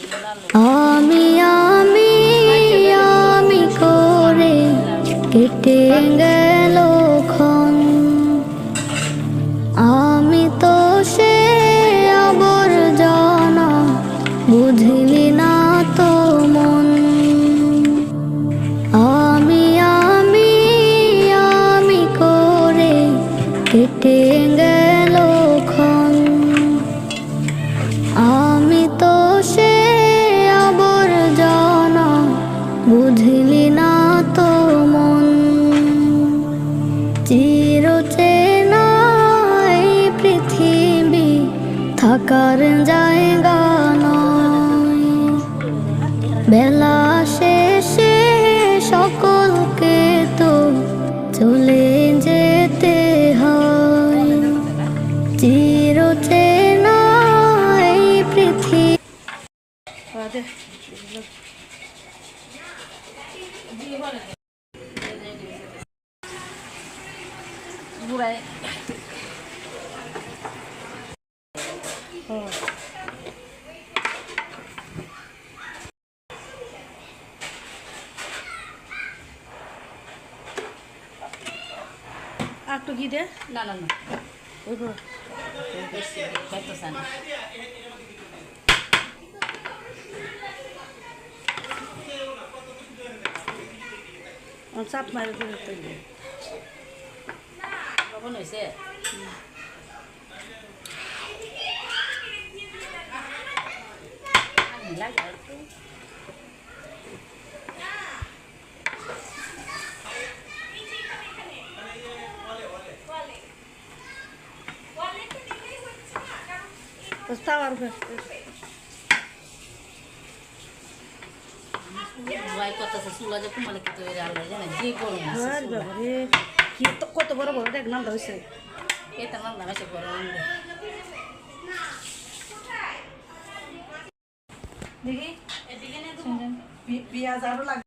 আমি আমি আমি করে কেটে গেল ক্ষণ, আমি তো সে আবর্জনা, বুঝলি না তো মন। আমি আমি আমি করে কেটে গেল ক্ষণ, আমি তো সে আবর্জনা, বুঝলি না তো মন। চিরচেনা এই পৃথিবী থাকার জায়গা নয়, বেলা শেষে সকলকে তো চলে যেতে হয়। চিরচেনা এই পৃথিবী একটু ঘি দে। না না না, ওই গো, খাইতেছে না। চাপ মারে দিলে তো লবণ হয়েছে? লাগে আর একটু। তাওয়ার ভয় করতেছে, চুলা যে কুমালে খেতে হয়ে আল্লাহ জানে, যে গরম আছে চুলা। বাবারে, কি তো কত বড় বড় এক নাম হয়েছে। এটা না নামে গরম দেখি পেঁয়াজ আরো লাগে।